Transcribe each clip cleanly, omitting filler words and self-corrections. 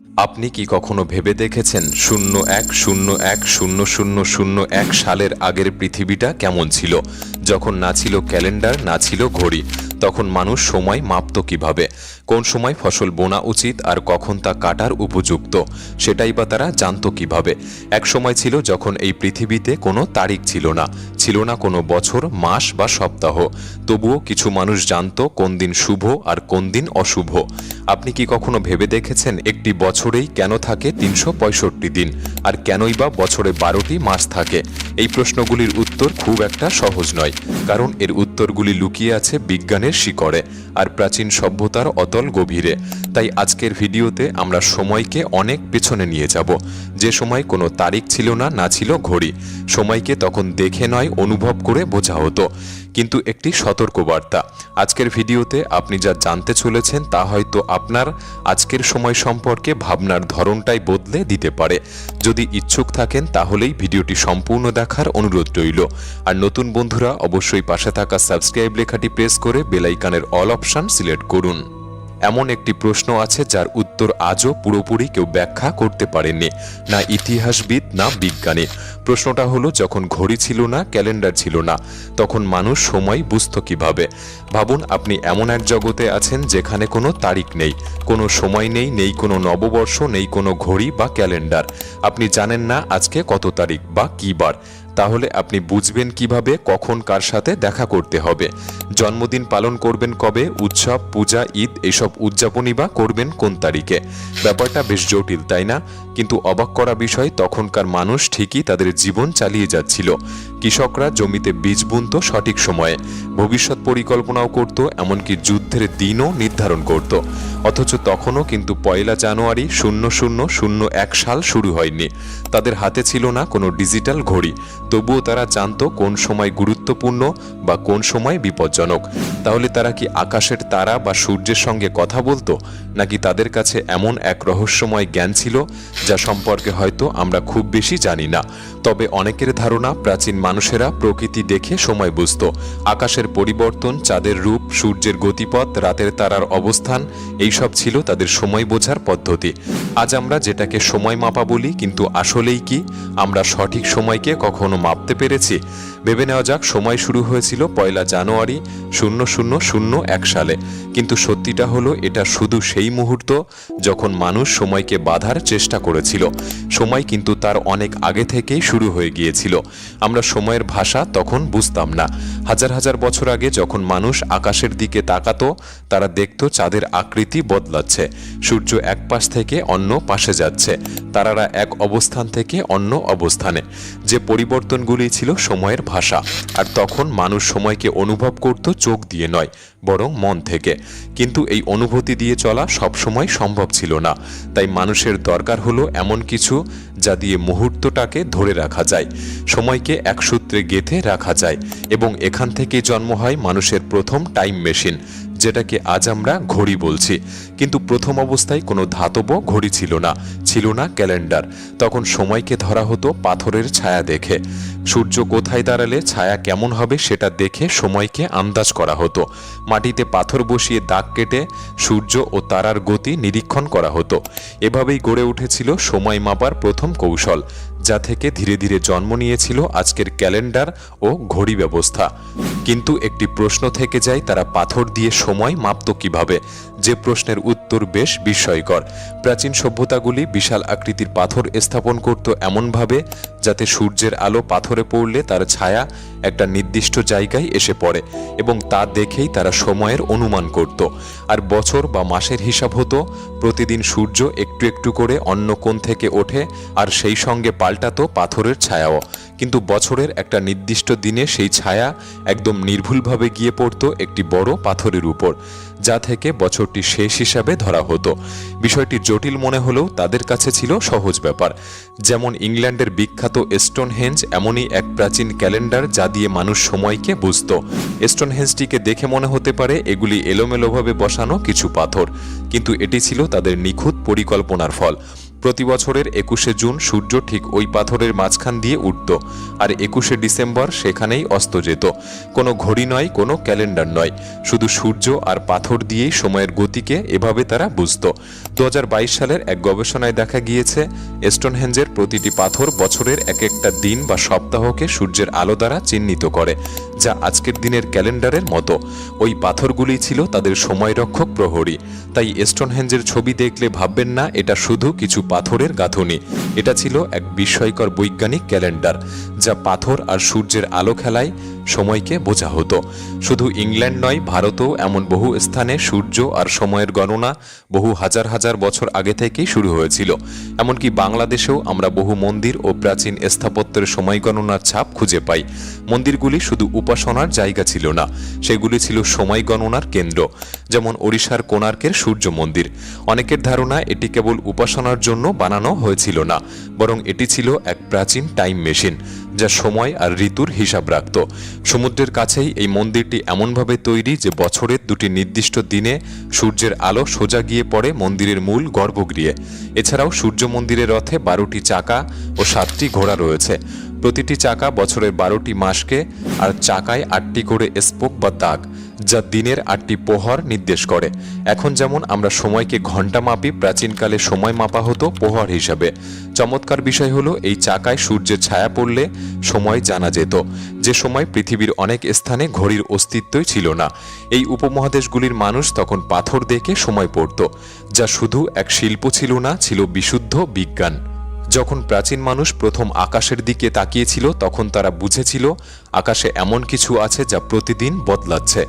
আপনি কি কখনো ভেবে দেখেছেন 01010001 সালের আগের পৃথিবীটা কেমন ছিল, যখন না ছিল ক্যালেন্ডার, না ছিল ঘড়ি? তখন মানুষ সময় মাপত কিভাবে? কোন সময় ফসল বোনা উচিত আর কখন তা কাটার উপযুক্ত, সেটাই বা তারা জানত কিভাবে? এক সময় ছিল যখন এই পৃথিবীতে কোনো তারিখ ছিল না, ছিল না কোনো বছর, মাস বা সপ্তাহ। তবুও কিছু মানুষ জানত কোন দিন শুভ আর কোন দিন অশুভ। আপনি কি কখনো ভেবে দেখেছেন একটি বছরেই কেন থাকে 365 দিন, আর কেনই বা বছরে 12টি মাস থাকে? এই প্রশ্নগুলির উত্তর খুব একটা সহজ নয়, কারণ এর উত্তরগুলি লুকিয়ে আছে বিজ্ঞানের শিকড়ে আর প্রাচীন সভ্যতার অতল গভীরে। তাই আজকের ভিডিওতে আমরা সময়কে অনেক পেছনে নিয়ে যাব, যে সময় কোনো তারিখ ছিল না, না ছিল ঘড়ি। সময়কে তখন দেখে নয়, অনুভব করে বোঝা হতো। কিন্তু একটি সতর্কবার্তা, আজকের ভিডিওতে আপনি যা জানতে চলেছেন তা হয়তো আপনার আজকের সময় সম্পর্কে ভাবনার ধরনটাই বদলে দিতে পারে। যদি ইচ্ছুক থাকেন তাহলেই ভিডিওটি সম্পূর্ণ দেখার অনুরোধ রইল। আর নতুন বন্ধুরা অবশ্যই পাশে থাকা সাবস্ক্রাইব লেখাটি প্রেস করে বেল আইকনের অল অপশন সিলেক্ট করুন। এমন একটি প্রশ্ন আছে যার উত্তর আজও পুরোপুরি কেউ ব্যাখ্যা করতে পারেননি, না ইতিহাসবিদ না বিজ্ঞানী। প্রশ্নটা হলো, যখন ঘড়ি ছিল না, ক্যালেন্ডার ছিল না, তখন মানুষ সময় বুঝত কিভাবে? ভাবুন, আপনি এমন এক জগতে আছেন যেখানে কোনো তারিখ নেই, কোনো সময় নেই, নেই কোনো নববর্ষ, নেই কোনো ঘড়ি বা ক্যালেন্ডার। আপনি জানেন না আজকে কত তারিখ বা কী বার। তাহলে আপনি বুঝবেন কিভাবে কখন কার সাথে দেখা করতে হবে? জন্মদিন পালন করবেন কবে? উৎসব, পূজা, ঈদ এসব উদযাপনই বা করবেন কোন তারিখে? ব্যাপারটা বেশ জটিল, তাই না? কিন্তু অবাক করা বিষয়, তখনকার মানুষ ঠিকই তাদের জীবন চালিয়ে যাচ্ছিল। কৃষকরা জমিতে বীজ বুনত সঠিক সময়ে, ভবিষ্যৎ পরিকল্পনাও করত, এমনকি যুদ্ধের দিনও নির্ধারণ করত। অথচ তখনও কিন্তু 1 জানুয়ারি 0001 সাল শুরু হয়নি। তাদের হাতে ছিল না কোনো ডিজিটাল ঘড়ি, তবুও তারা জানত কোন সময় গুরুত্বপূর্ণ বা কোন সময় বিপজ্জনক। তাহলে তারা কি আকাশের তারা বা সূর্যের সঙ্গে কথা বলতো, নাকি তাদের কাছে এমন এক রহস্যময় জ্ঞান ছিল যা সম্পর্কে হয়তো আমরা খুব বেশি জানি না? তবে অনেকের ধারণা, প্রাচীন মানুষেরা প্রকৃতি দেখে সময় বুঝত। আকাশের পরিবর্তন, চাঁদের রূপ, সূর্যের গতিপথ, রাতের তারার অবস্থান, এইসব ছিল তাদের সময় বোঝার পদ্ধতি। আজ আমরা যেটাকে সময় মাপা বলি, কিন্তু আসলেই কি আমরা সঠিক সময়কে কখনো মাপতে পেরেছি? ভেবে নেওয়া যাক, সময় শুরু হয়েছিল 1 জানুয়ারি 0001 সালে, কিন্তু সত্যিটা হলো এটা শুধু সেই মুহূর্ত যখন মানুষ সময়কে বাঁধার চেষ্টা করেছিল। সময় কিন্তু তার অনেক আগে থেকেই শুরু হয়ে গিয়েছিল। আমরা সময়ের ভাষা তখন বুঝতাম না। হাজার হাজার বছর আগে যখন মানুষ আকাশের দিকে তাকাতো, তারা দেখত চাঁদের আকৃতি বদলাচ্ছে, সূর্য এক পাশ থেকে অন্য পাশে যাচ্ছে, তারারা এক অবস্থান থেকে অন্য অবস্থানে। যে পরিবর্তনগুলি ছিল সময়ের ভাষা। আর তখন মানুষ সময়কে অনুভব করত চোখ দিয়ে নয়, বরং মন থেকে। কিন্তু এই অনুভূতি দিয়ে চলা সবসময় সম্ভব ছিল না। তাই মানুষের দরকার হলো এমন কিছু যা দিয়ে মুহূর্তটাকে ধরে রাখা যায়, সময়কে এক সূত্রে গেঁথে রাখা যায়। এবং এখান থেকে জন্ম হয় মানুষের প্রথম টাইম মেশিন, যেটাকে আজ আমরা ঘড়ি বলছি। কিন্তু প্রথম অবস্থায় কোনো ধাতব ঘড়ি ছিল না, ছিল না ক্যালেন্ডার। তখন সময়কে ধরা হতো পাথরের ছায়া দেখে। সূর্য কোথায় দাঁড়ালে ছায়া কেমন হবে সেটা দেখে সময়কে আন্দাজ করা হতো। মাটিতে পাথর বসিয়ে দাগ কেটে সূর্য ও তারার গতি নিরীক্ষণ করা হতো। এভাবেই গড়ে উঠেছিল সময় মাপার প্রথম কৌশল, যা থেকে ধীরে ধীরে জন্ম নিয়েছিল আজকের ক্যালেন্ডার ও ঘড়ি ব্যবস্থা। কিন্তু একটি প্রশ্ন থেকে যায়, তারা পাথর দিয়ে সময় মাপত কিভাবে? যে প্রশ্নের উত্তর বেশ বিস্ময়কর। প্রাচীন সভ্যতাগুলি বিশাল আকৃতির পাথর স্থাপন করত এমনভাবে যাতে সূর্যের আলো পাথরে পড়লে তার ছায়া একটা নির্দিষ্ট জায়গায় এসে পড়ে, এবং তা দেখেই তারা সময়ের অনুমান করত। আর বছর বা মাসের হিসাব হতো, প্রতিদিন সূর্য একটু একটু করে অন্য কোণ থেকে ওঠে, আর সেই সঙ্গে পাল্টাতো পাথরের ছায়াও। কিন্তু বছরের একটা নির্দিষ্ট দিনে সেই ছায়া একদম নির্ভুলভাবে গিয়ে পড়ত একটি বড় পাথরের উপর, যা থেকে বছরটি শেষ হিসাবে ধরা হতো। বিষয়টি জটিল মনে হলেও তাদের কাছে ছিল সহজ ব্যাপার। যেমন ইংল্যান্ডের বিখ্যাত স্টোনহেঞ্জ এমনই এক প্রাচীন ক্যালেন্ডার, যা দিয়ে মানুষ সময়কে বুঝত। স্টোনহেঞ্জটিকে দেখে মনে হতে পারে এগুলি এলোমেলোভাবে বসানো কিছু পাথর, কিন্তু এটি ছিল তাদের নিখুঁত পরিকল্পনার ফল। প্রতি বছরের ২১শে জুন সূর্য ঠিক ওই পাথরের মাঝখান দিয়ে উঠত, আর ২১শে ডিসেম্বর সেখানেই অস্ত যেত। কোনো ঘড়ি নয়, কোনো ক্যালেন্ডার নয়, শুধু সূর্য আর পাথর দিয়েই সময়ের গতিকে এভাবে তারা বুঝত। ২০২২ সালের এক গবেষণায় দেখা গিয়েছে, স্টোনহেঞ্জের প্রতিটি পাথর বছরের এক একটা দিন বা সপ্তাহকে সূর্যের আলো দ্বারা চিহ্নিত করে, যা আজকের দিনের ক্যালেন্ডারের মতো। ওই পাথরগুলি ছিল তাদের সময়রক্ষক প্রহরী। তাই স্টোনহেঞ্জের ছবি দেখলে ভাববেন না এটা শুধু কিছু পাথরের গাঁথুনি। এটা ছিল এক বিস্ময়কর বৈজ্ঞানিক ক্যালেন্ডার, যা পাথর আর সূর্যের আলো খেলায় সময়কে বোঝা হতো। শুধু ইংল্যান্ড নয়, ভারতেও এমন বহু স্থানে সূর্য আর সময়ের গণনা বহু হাজার হাজার বছর আগে থেকেই শুরু হয়েছিল। এমনকি বাংলাদেশেও আমরা বহু মন্দির ও প্রাচীন স্থাপত্যের সময় গণনার ছাপ খুঁজে পাই। মন্দিরগুলি শুধু উপাসনার জায়গা ছিল না, সেগুলি ছিল সময় গণনার কেন্দ্র। যেমন ওড়িশার কোণার্কের সূর্য মন্দির। অনেকের ধারণা এটি কেবল উপাসনার জন্য বানানো হয়েছিল না, বরং এটি ছিল এক প্রাচীন টাইম মেশিন, যা সময় আর ঋতুর হিসাব রাখত। সমুদ্রের কাছেই এই মন্দিরটি এমনভাবে তৈরি যে বছরের দুটি নির্দিষ্ট দিনে সূর্যের আলো সোজা গিয়ে পড়ে মন্দিরের মূল গর্ভগৃহে। এছাড়াও সূর্য মন্দিরের রথে 12টি চাকা ও 7টি ঘোড়া রয়েছে। প্রতিটি চাকা বছরের 12টি মাসকে, আর চাকায় 8টি করে স্পোক বা দাগ, যা দিনের 8টি প্রহর নির্দেশ করে। এখন যেমন আমরা সময়কে ঘন্টা মাপি, প্রাচীনকালে সময় মাপা হতো প্রহর হিসাবে। চমৎকার বিষয় হলো, এই চাকায় সূর্যের ছায়া পড়লে সময় জানা যেত, যে সময় পৃথিবীর অনেক স্থানে ঘড়ির অস্তিত্বই ছিল না। এই উপমহাদেশগুলির মানুষ তখন পাথর দেখে সময় পড়ত, যা শুধু এক শিল্প ছিল না, ছিল বিশুদ্ধ বিজ্ঞান। যখন প্রাচীন মানুষ প্রথম আকাশের দিকে তাকিয়েছিল, তখন তারা বুঝেছিল আকাশে এমন কিছু আছে যা প্রতিদিন বদলাচ্ছে।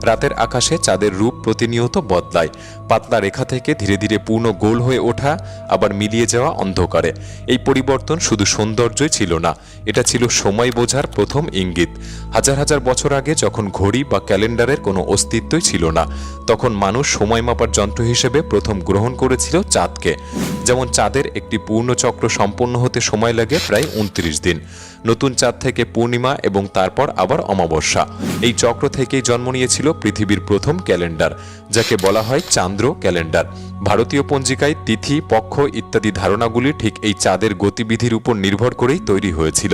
রাতের আকাশে চাঁদের রূপ প্রতিনিয়ত বদলায়, পাতলা রেখা থেকে ধীরে ধীরে পূর্ণ গোল হয়ে ওঠা, আবার মিলিয়ে যাওয়া অন্ধকারে। এই পরিবর্তন শুধু সৌন্দর্যই ছিল না, এটা ছিল সময় বোঝার প্রথম ইঙ্গিত। হাজার হাজার বছর আগে যখন ঘড়ি বা ক্যালেন্ডারের কোনো অস্তিত্বই ছিল না, তখন মানুষ সময় মাপার যন্ত্র হিসেবে প্রথম গ্রহণ করেছিল চাঁদকে। যেমন চাঁদের একটি পূর্ণ চক্র সম্পন্ন হতে সময় লাগে প্রায় 29 দিন। নতুন চাঁদ থেকে পূর্ণিমা এবং তারপর আবার অমাবস্যা। এই চক্র থেকেই জন্ম নিয়েছিল পৃথিবীর প্রথম ক্যালেন্ডার, যাকে বলা হয় চান্দ্র ক্যালেন্ডার। ভারতীয় পঞ্জিকায় তিথি, পক্ষ ইত্যাদি ধারণাগুলি ঠিক এই চাঁদের গতিবিধির উপর নির্ভর করেই তৈরি হয়েছিল।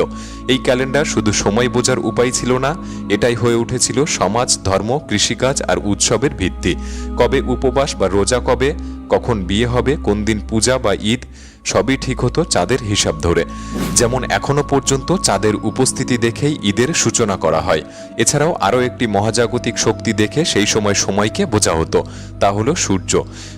এই ক্যালেন্ডার শুধু সময় বোঝার উপায় ছিল না, এটাই হয়ে উঠেছিল সমাজ, ধর্ম, কৃষিকাজ আর উৎসবের ভিত্তি। কবে উপবাস বা রোজা কবে, কখন বিয়ে হবে, কোন দিন পূজা বা ঈদ, সবই ঠিক হতো চাঁদের হিসাব ধরে। যেমন এখনো পর্যন্ত চাঁদের উপস্থিতি দেখেই ঈদের সূচনা করা হয়। এছাড়াও আরও একটি মহাজাগতিক শক্তি দেখে সেই সময় সময়কে বোঝা হতো, তা হলো সূর্য।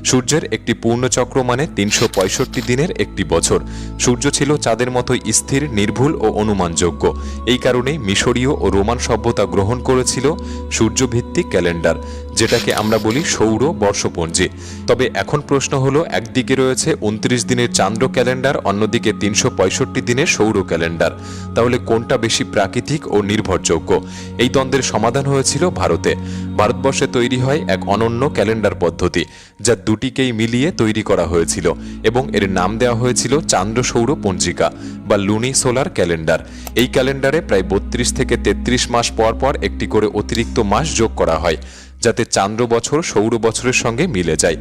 সূর্যের একটি পূর্ণচক্র মানে 365 দিনের একটি বছর। সূর্য ছিল চাঁদের মতোই স্থির, নির্ভুল ও অনুমানযোগ্য। এই কারণেই মিশরীয় ও রোমান সভ্যতা গ্রহণ করেছিল সূর্যভিত্তিক ক্যালেন্ডার, যেটাকে আমরা বলি সৌর বর্ষপঞ্জি। তবে এখন প্রশ্ন হলো, একদিকে রয়েছে 29 দিনের চান্দ্র ক্যালেন্ডার, অন্যদিকে 365 দিনের সৌর ক্যালেন্ডার। তাহলে কোনটা বেশি প্রাকৃতিক ও নির্ভরযোগ্য? এই দ্বন্দ্বের সমাধান হয়েছিল ভারতে। ভারতবর্ষে তৈরি হয় এক অনন্য ক্যালেন্ডার পদ্ধতি, যা দুটিকেই মিলিয়ে তৈরি করা হয়েছিল, এবং এর নাম দেওয়া হয়েছিল চান্দ্র সৌর পঞ্জিকা বা লুনি সোলার ক্যালেন্ডার। এই ক্যালেন্ডারে প্রায় 32 থেকে 33 মাস পর পর একটি করে অতিরিক্ত মাস যোগ করা হয়, যাতে চান্দ্র বছর সৌর বছরের সঙ্গে মিলে যায়।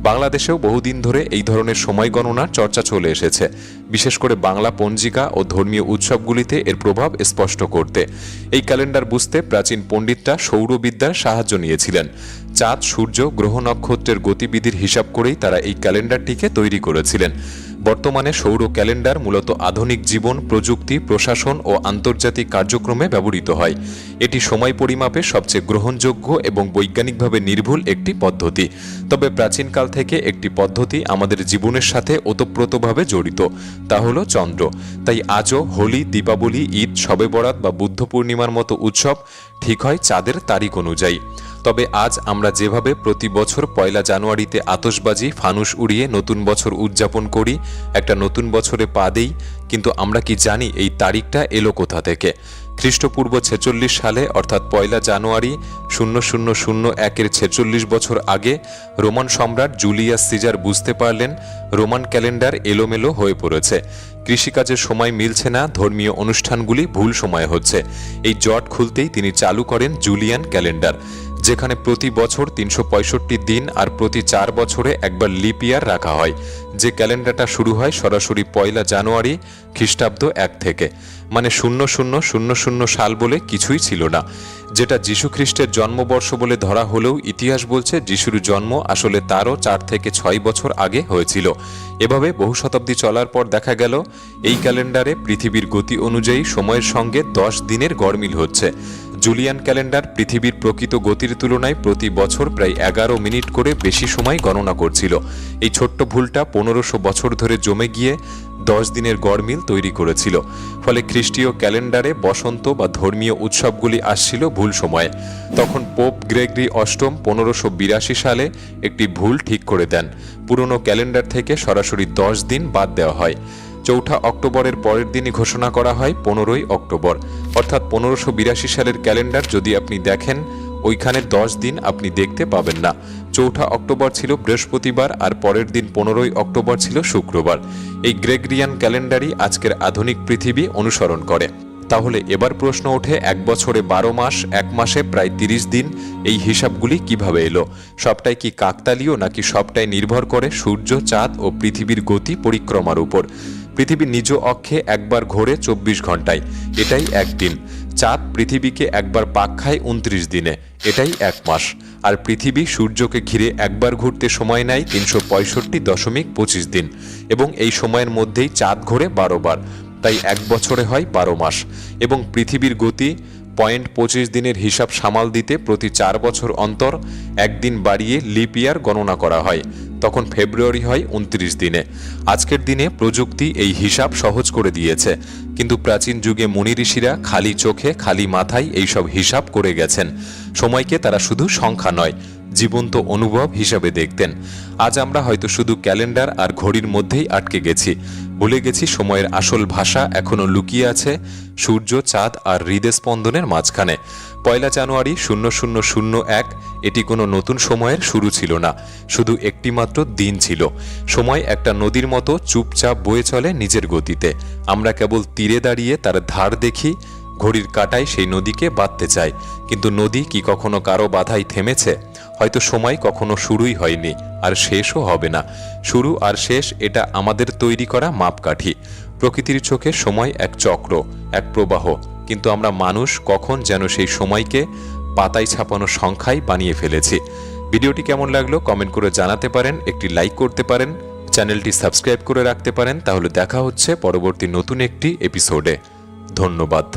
বাংলাদেশেও বহুদিন ধরে এই ধরনের সময় গণনার চর্চা চলে এসেছে, বিশেষ করে বাংলা পঞ্জিকা ও ধর্মীয় উৎসবগুলিতে এর প্রভাব স্পষ্ট করতে। এই ক্যালেন্ডার বুঝতে প্রাচীন পণ্ডিতরা সৌরবিদ্যার সাহায্য নিয়েছিলেন। চাঁদ, সূর্য, গ্রহ, নক্ষত্রের গতিবিধির হিসাব করেই তারা এই ক্যালেন্ডারটিকে তৈরি করেছিলেন। বর্তমানে সৌর ক্যালেন্ডার মূলত আধুনিক জীবন, প্রযুক্তি, প্রশাসন ও আন্তর্জাতিক কার্যক্রমে ব্যবহৃত হয়। এটি সময় পরিমাপে সবচেয়ে গ্রহণযোগ্য এবং বৈজ্ঞানিকভাবে নির্ভুল একটি পদ্ধতি। তবে প্রাচীনকাল থেকে একটি পদ্ধতি আমাদের জীবনের সাথে ওতপ্রোতভাবে জড়িত, তা হলো চন্দ্র। তাই আজও হোলি, দীপাবলি, ঈদ, শবে বরাত বা বুদ্ধ পূর্ণিমার মতো উৎসব ঠিক হয় চাঁদের তারিখ অনুযায়ী। তবে আজ আমরা যেভাবে প্রতি বছর 1 জানুয়ারিতে আতশবাজি, ফানুস উড়িয়ে নতুন বছর উদযাপন করি, একটা নতুন বছরে পা দেই, কিন্তু আমরা কি জানি এই তারিখটা এলো কোথা থেকে? খ্রিস্টপূর্ব 46 সালে অর্থাৎ 1 জানুয়ারি 0001-এর 46 বছর আগে রোমান সম্রাট জুলিয়াস সিজার বুঝতে পারলেন রোমান ক্যালেন্ডার এলোমেলো হয়ে পড়েছে। কৃষিকাজের সময় মিলছে না, ধর্মীয় অনুষ্ঠানগুলি ভুল সময়ে হচ্ছে। এই জট খুলতেই তিনি চালু করেন জুলিয়ান ক্যালেন্ডার, যেখানে প্রতি বছর ৩৬৫ দিন আর প্রতি ৪ বছরে একবার লিপ ইয়ার রাখা হয়, যে ক্যালেন্ডারটা শুরু হয় সরাসরি ১ জানুয়ারি খ্রিস্টাব্দ ১ থেকে, মানে ০০০০ সাল বলে কিছুই ছিল না, যেটা যীশু খ্রিস্টের জন্মবর্ষ বলে ধরা হলেও ইতিহাস বলছে যিশুর জন্ম আসলে তারও ৪ থেকে ৬ বছর আগে হয়েছিল। এভাবে বহু শতাব্দী চলার পর দেখা গেল এই ক্যালেন্ডারে পৃথিবীর গতি অনুযায়ী সময়ের সঙ্গে ১০ দিনের গড়মিল হচ্ছে। জুলিয়ান ক্যালেন্ডার পৃথিবীর প্রকৃত গতির তুলনায় প্রতি বছর প্রায় ১১ মিনিট করে বেশি সময় গণনা করছিল। এই ছোট্ট ভুলটা ১৫০০ বছর ধরে জমে গিয়ে ১০ দিনের গড়মিল তৈরি করেছিল। ফলে খ্রিস্টীয় ক্যালেন্ডারে বসন্ত বা ধর্মীয় উৎসবগুলি আসছিল ভুল সময়ে। তখন পোপ গ্রেগরি অষ্টম ১৫৮২ সালে একটি ভুল ঠিক করে দেন। পুরনো ক্যালেন্ডার থেকে সরাসরি ১০ দিন বাদ দেওয়া হয়। ৪ অক্টোবরের পরের দিনই ঘোষণা করা হয় ১৫ই অক্টোবর। অর্থাৎ ১৫৮২ সালের ক্যালেন্ডার যদি আপনি দেখেন, ওইখানে ১০ দিন আপনি দেখতে পাবেন না। ৪ অক্টোবর ছিল বৃহস্পতিবার আর পরের দিন ১৫ই অক্টোবর ছিল শুক্রবার। এই গ্রেগরিয়ান ক্যালেন্ডারই আজকের আধুনিক পৃথিবী অনুসরণ করে। তাহলে এবার প্রশ্ন ওঠে, এক বছরে ১২ মাস, এক মাসে প্রায় ৩০ দিন, এই হিসাবগুলি কিভাবে এলো? সবটাই কি কাকতালীয়, নাকি সবটাই নির্ভর করে সূর্য, চাঁদ ও পৃথিবীর গতি পরিক্রমার উপর? পৃথিবীর নিজ অক্ষে একবার ঘোরে ২৪ ঘন্টায়, এটাই একদিন। চাঁদ পৃথিবীকে একবার পাক খায় ২৯ দিনে, এটাই এক মাস। আর পৃথিবী সূর্যকে ঘিরে একবার ঘুরতে সময় নেয় ৩৬৫.২৫ দিন, এবং এই সময়ের মধ্যেই চাঁদ ঘোরে ১২ বার, তাই এক বছরে হয় ১২ মাস। এবং পৃথিবীর গতি ০.২৫ দিনের হিসাব সামাল দিতে প্রতি ৪ বছর অন্তর একদিন বাড়িয়ে লিপ ইয়ার গণনা করা হয়। তখন ফেব্রুয়ারি হয় ২৯ দিনে। আজকের দিনে প্রযুক্তি এই হিসাব সহজ করে দিয়েছে, কিন্তু প্রাচীন যুগে মুনি ঋষিরা খালি চোখে খালি মাথায় এইসব হিসাব করে গেছেন। সময়কে তারা শুধু সংখ্যা নয়, জীবন্ত অনুভব হিসাবে দেখতেন। আজ আমরা হয়তো শুধু ক্যালেন্ডার আর ঘড়ির মধ্যেই আটকে গেছি, ভুলে গেছি সময়ের আসল ভাষা এখনো লুকিয়ে আছে সূর্য, চাঁদ আর হৃদস্পন্দনের মাঝখানে। ১ জানুয়ারি ০০০১ এটি কোনো নতুন সময়ের শুরু ছিল না, শুধু একটি মাত্র দিন ছিল। সময় একটা নদীর মতো চুপচাপ বয়ে চলে নিজের গতিতে। আমরা কেবল তীরে দাঁড়িয়ে তার ধার দেখি, ঘড়ির কাঁটায় সেই নদীকে বাঁধতে চাই, কিন্তু নদী কি কখনো কারো বাধাই থেমেছে? হয়তো সময় কখনো শুরুই হয়নি, আর শেষও হবে না। শুরু আর শেষ এটা আমাদের তৈরি করা মাপকাঠি। প্রকৃতির চোখে সময় এক চক্র, এক প্রবাহ, কিন্তু আমরা মানুষ কখন যেন সেই সময়কে পাতায় ছাপানো সংখ্যায় বানিয়ে ফেলেছি। ভিডিওটি কেমন লাগলো কমেন্ট করে জানাতে পারেন, একটি লাইক করতে পারেন, চ্যানেলটি সাবস্ক্রাইব করে রাখতে পারেন। তাহলে দেখা হচ্ছে পরবর্তী নতুন একটি এপিসোডে। ধন্যবাদ।